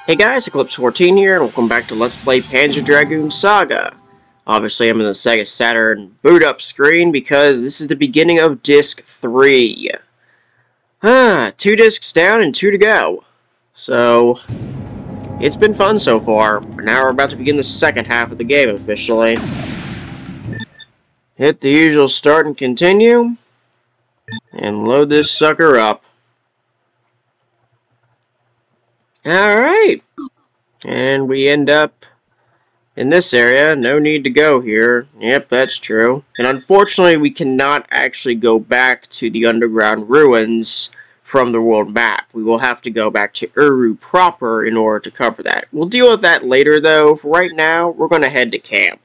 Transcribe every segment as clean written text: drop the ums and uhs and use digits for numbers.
Hey guys, Eclipse14 here, and welcome back to Let's Play Panzer Dragoon Saga. Obviously, I'm in the Sega Saturn boot-up screen because this is the beginning of Disc 3. 2 discs down and 2 to go. So, it's been fun so far, but now we're about to begin the second half of the game officially. Hit the usual start and continue, and load this sucker up. Alright, and we end up in this area. No need to go here. Yep, that's true. And unfortunately, we cannot actually go back to the underground ruins from the world map. We will have to go back to Uru proper in order to cover that. We'll deal with that later, though. For right now, we're going to head to camp.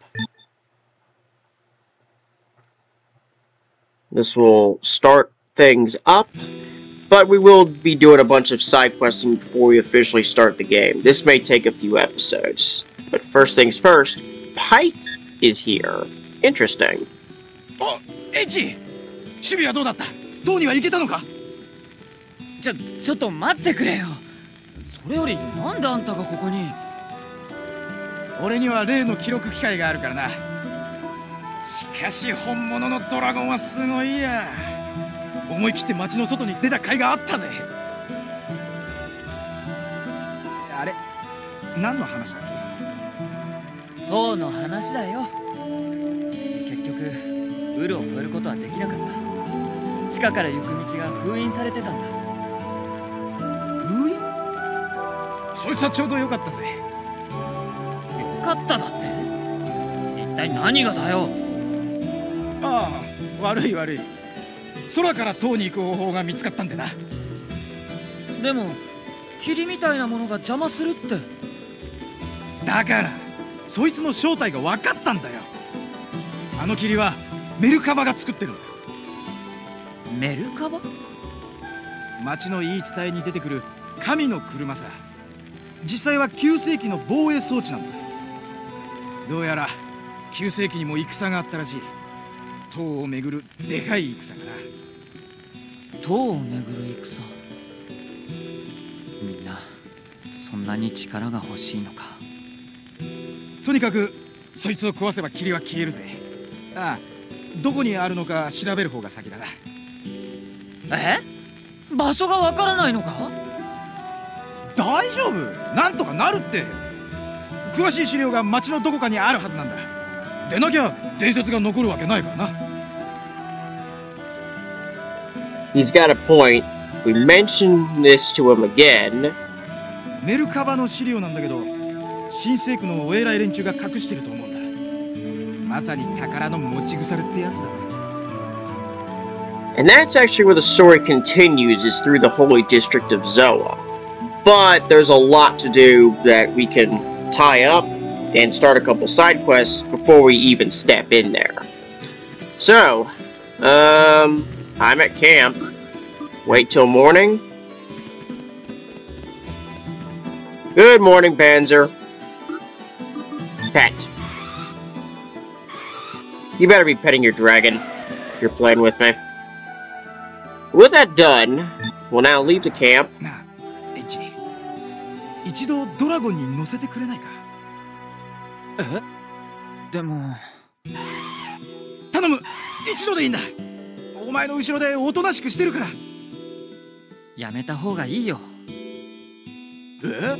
This will start things up. But we will be doing a bunch of side questing before we officially start the game. This may take a few episodes. But first things first, Paet is here. Interesting. Oh, Eiji! 守備はどうだった？どうには行けたのか？ちょっと待ってくれよ。それよりなんであんたがここに？俺には例の記録機械があるからな。しかし本物のドラゴンはすごいや。思い切って町の外に出た甲斐があったぜ。あれ、何の話だ？塔の話だよ。結局ウルを越えることはできなかった。地下から行く道が封印されてたんだ。封印？そいつはちょうどよかったぜ。よかっただって？一体何がだよ。ああ、悪い。空から塔に行く方法が見つかったんでな。でも霧みたいなものが邪魔するって。だからそいつの正体が分かったんだよ。あの霧はメルカバが作ってるんだ。メルカバ？町の言い伝えに出てくる神の車さ。実際は9世紀の防衛装置なんだ。どうやら9世紀にも戦があったらしい。塔を巡るでかい戦かな。塔を巡る戦。みんなそんなに力が欲しいのか。とにかくそいつを壊せば霧は消えるぜ。ああ、どこにあるのか調べる方が先だな。え？場所がわからないのか？大丈夫、なんとかなるって。詳しい資料が町のどこかにあるはずなんだ。でなきゃ伝説が残るわけないからな。He's got a point. We mentioned this to him again. メルカバの資料なんだけど、新政府のお偉い連中が隠してると思うんだ。まさに宝の持ち腐れってやつだ。And that's actually where the story continues, is through the holy district of Zoa. But there's a lot to do that we can tie up and start a couple side quests before we even step in there. So, I'm at camp. Wait till morning. Good morning, Panzer. Pet. You better be petting your dragon if you're playing with me. With that done, we'll now leave the camp. なあ、エッジ。一度ドラゴンに乗せてくれないか？え？でも頼む、一度でいいんだ。お前の後ろでおとなしくしてるから。やめた方がいいよ。え？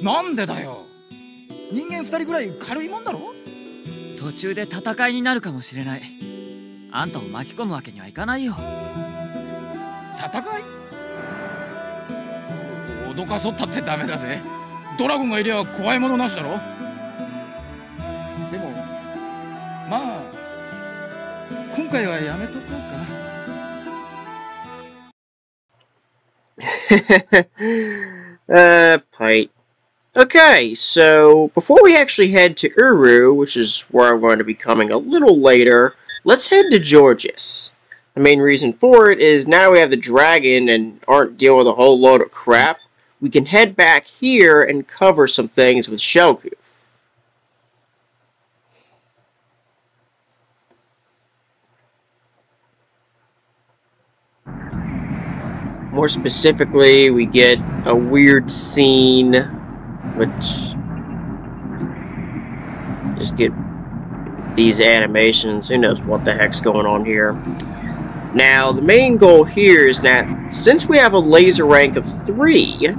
なんでだよ。人間2人ぐらい軽いもんだろ。途中で戦いになるかもしれない。あんたを巻き込むわけにはいかないよ。戦い？脅かそったってダメだぜ。ドラゴンがいりゃ怖いものなしだろ。でもまあ今回はやめとこうかな。Paet. Okay, so before we actually head to Uru, which is where I'm going to be coming a little later, let's head to Georgius. The main reason for it is now we have the dragon and aren't dealing with a whole load of crap, we can head back here and cover some things with Shelku. More specifically, we get a weird scene Which... just get these animations. Who knows what the heck's going on here. Now, the main goal here is that since we have a laser rank of 3,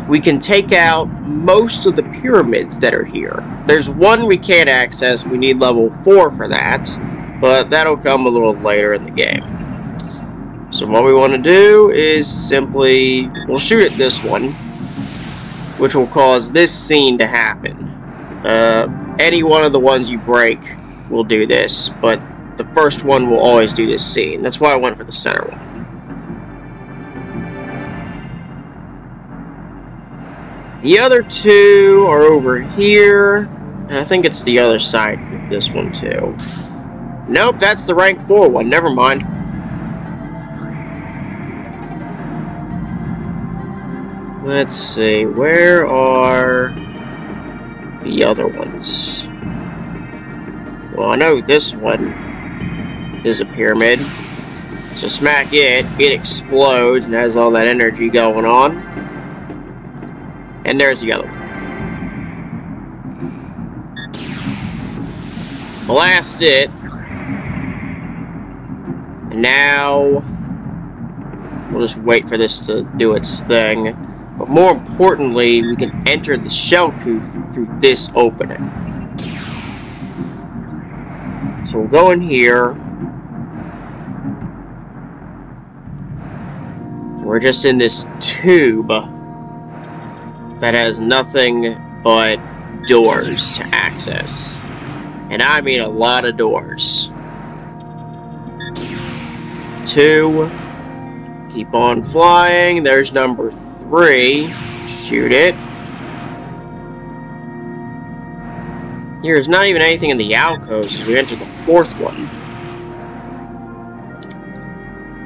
we can take out most of the pyramids that are here. There's one we can't access. We need level 4 for that. But that'll come a little later in the game. So what we want to do is simply... we'll shoot at this one, which will cause this scene to happen. Any one of the ones you break will do this, but the first one will always do this scene. That's why I went for the center one. The other 2 are over here, and I think it's the other side of this one too. Nope, that's the rank 4 one. Never mind. Let's see, where are the other ones? Well, I know this one is a pyramid. So smack it, it explodes and has all that energy going on. And there's the other one. Blast it. And now we'll just wait for this to do its thing. But more importantly, we can enter the shell coop through this opening. So we'll go in here. We're just in this tube that has nothing but doors to access. And I mean a lot of doors. 2. Keep on flying. There's number 3. Shoot it. There's not even anything in the alcoves as we enter the 4th one.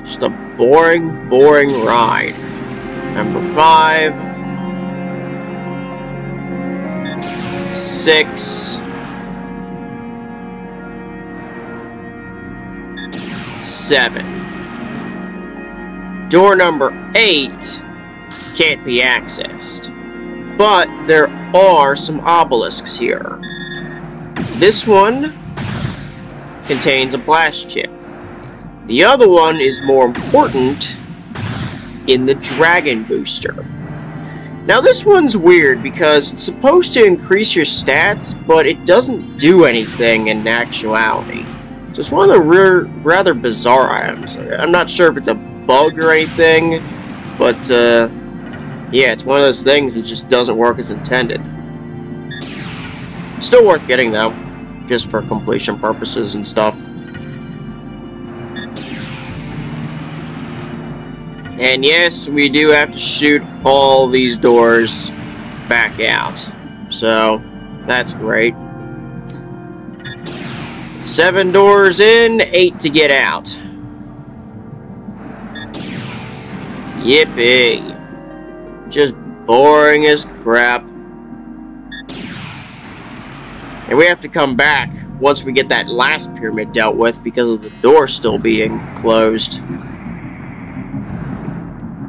Just a boring, boring ride. Number 5. 6. 7. Door number 8 can't be accessed. But there are some obelisks here. This one contains a blast chip. The other one is more important in the Dragon booster. Now this one's weird because it's supposed to increase your stats, but it doesn't do anything in actuality. So it's one of the rather bizarre items. I'm not sure if it's a bug or anything, but yeah, it's one of those things that just doesn't work as intended. Still worth getting though, just for completion purposes and stuff. And yes, we do have to shoot all these doors back out. So, that's great. 7 doors in, 8 to get out. Yippee. Just boring as crap. And we have to come back once we get that last pyramid dealt with because of the door still being closed.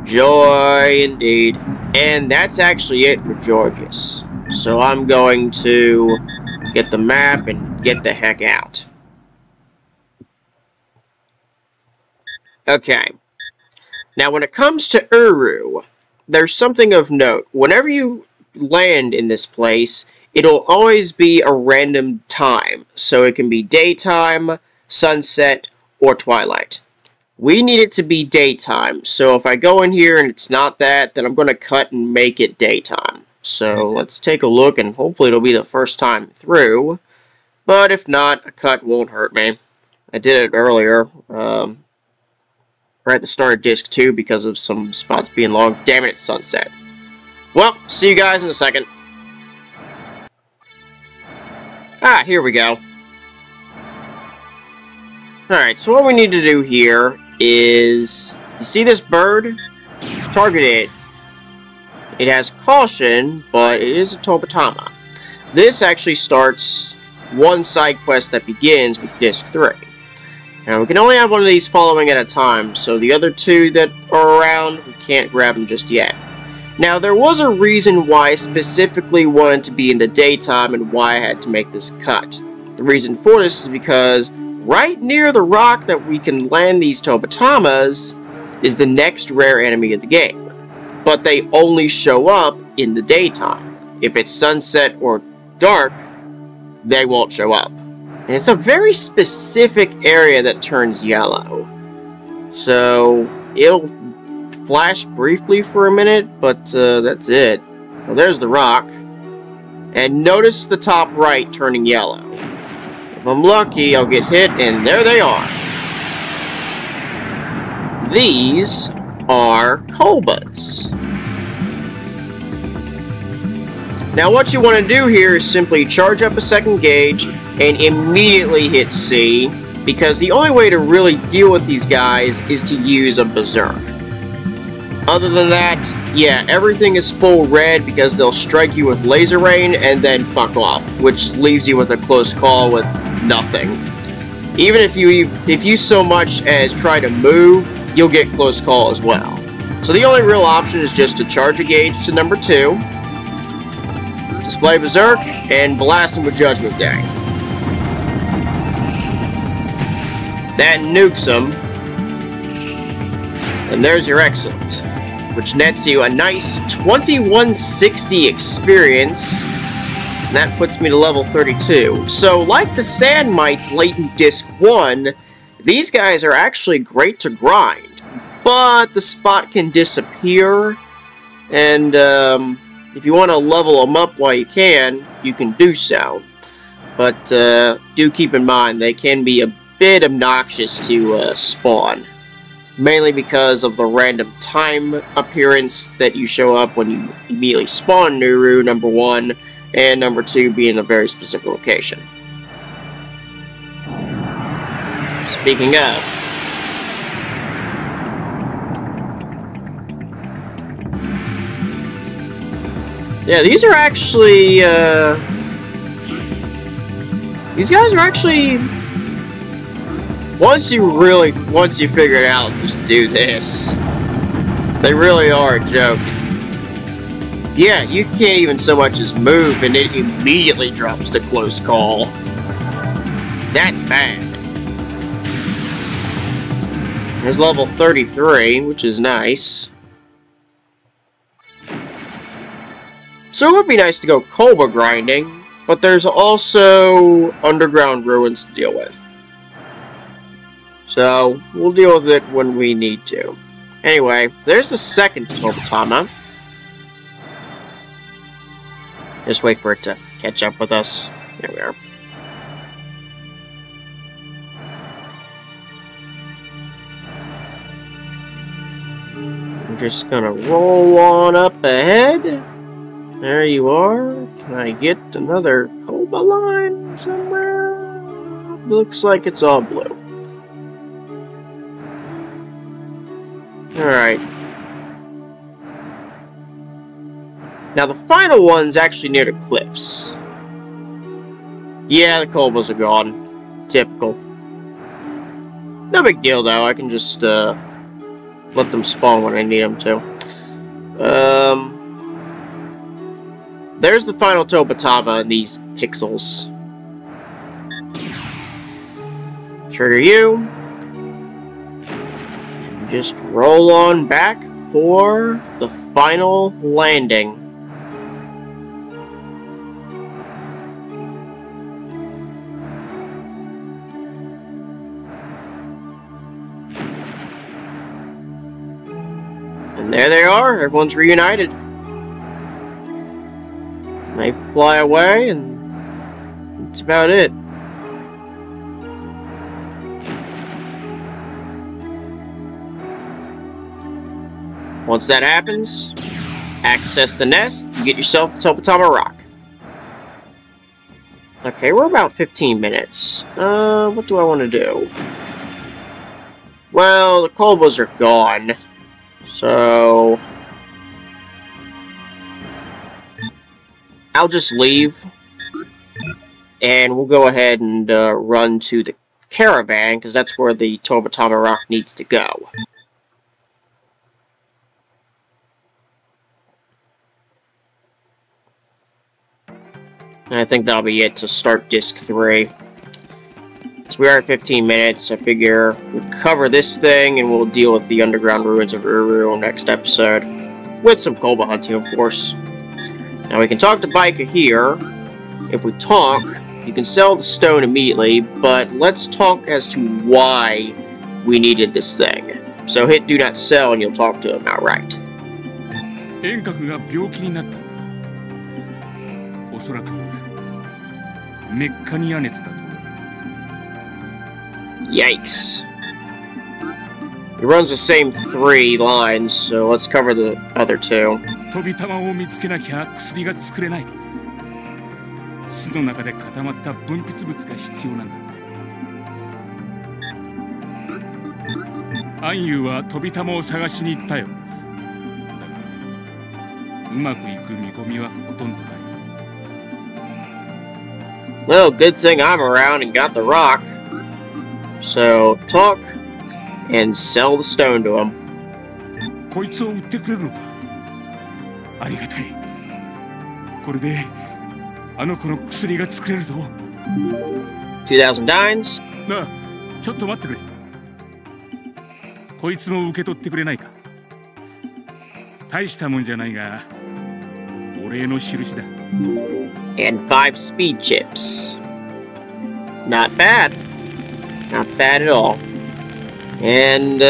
Joy indeed. And that's actually it for Georgius. So I'm going to get the map and get the heck out. Okay. Now when it comes to Uru, there's something of note. Whenever you land in this place, it'll always be a random time. So it can be daytime, sunset, or twilight. We need it to be daytime, so if I go in here and it's not that, then I'm going to cut and make it daytime. So let's take a look, and hopefully it'll be the first time through. But if not, a cut won't hurt me. I did it earlier, right at the start of Disc 2 because of some spots being long. Damn it, it's sunset. Well, see you guys in a second. Ah, here we go. Alright, so what we need to do here is, you see this bird? Target it. It has caution, but it is a Tobitama. This actually starts one side quest that begins with Disc 3. Now, we can only have one of these following at a time, so the other 2 that are around, we can't grab them just yet. Now, there was a reason why I specifically wanted to be in the daytime and why I had to make this cut. The reason for this is because right near the rock that we can land these Tobitamas is the next rare enemy of the game. But they only show up in the daytime. If it's sunset or dark, they won't show up. And it's a very specific area that turns yellow. So, it'll flash briefly for a minute, but that's it. Well, there's the rock. And notice the top right turning yellow. If I'm lucky, I'll get hit, and there they are. These are Kobas. Now what you want to do here is simply charge up a second gauge and immediately hit C, because the only way to really deal with these guys is to use a Berserk. Other than that, yeah, everything is full red because they'll strike you with laser rain and then fuck off, which leaves you with a close call with nothing. Even if you so much as try to move, you'll get close call as well. So the only real option is just to charge a gauge to number 2, display Berserk, and blast him with Judgment Day. That nukes him, and there's your excellent, which nets you a nice 2160 experience, and that puts me to level 32. So, like the Sand Mites late in Disc 1, these guys are actually great to grind, but the spot can disappear, and if you want to level them up while you can do so. But do keep in mind, they can be a bit obnoxious to spawn. Mainly because of the random time appearance that you show up when you immediately spawn Nuru, number 1, and number 2 being a very specific location. Speaking of, yeah, these are actually, these guys are actually, once you figure it out, just do this. They really are a joke. Yeah, you can't even so much as move, and it immediately drops to close call. That's bad. There's level 33, which is nice. So it would be nice to go Koba grinding, but there's also underground ruins to deal with. So, we'll deal with it when we need to. Anyway, there's the second Tobitama. Just wait for it to catch up with us. There we are. I'm just gonna roll on up ahead. There you are. Can I get another Koba line somewhere? Looks like it's all blue. Alright. Now the final one's actually near the cliffs. Yeah, the Kobas are gone. Typical. No big deal though, I can just let them spawn when I need them to. There's the final Tobitama in these pixels. Trigger you. Just roll on back for the final landing. And there they are, everyone's reunited. They fly away, and that's about it. Once that happens, access the nest, and get yourself the Tobitama Rock. Okay, we're about 15 minutes. What do I want to do? Well, the Kobas are gone. So I'll just leave. And we'll go ahead and run to the caravan, because that's where the Tobitama Rock needs to go. And I think that'll be it to start Disc 3. So we are at 15 minutes. I figure we'll cover this thing and we'll deal with the underground ruins of Uru next episode. With some Koba hunting, of course. Now we can talk to Baika here. If we talk, you can sell the stone immediately, but let's talk as to why we needed this thing. So hit do not sell and you'll talk to him outright. Yikes. He runs the same 3 lines, so let's cover the other 2. Well, good thing I'm around and got the rock. So, talk and sell the stone to him. 2,000 dines. なあ、ちょっと待ってくれ。こいつも受け取ってくれないか。大したもんじゃないが、お礼の印だ。And 5 speed chips. Not bad. Not bad at all. And,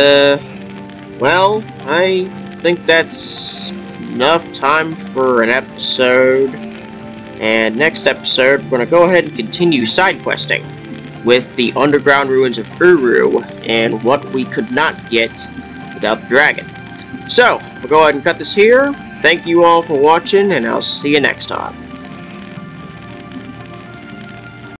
well, I think that's enough time for an episode. And next episode, we're going to go ahead and continue side questing with the underground ruins of Uru and what we could not get without the dragon. So, we'll go ahead and cut this here. Thank you all for watching, and I'll see you next time.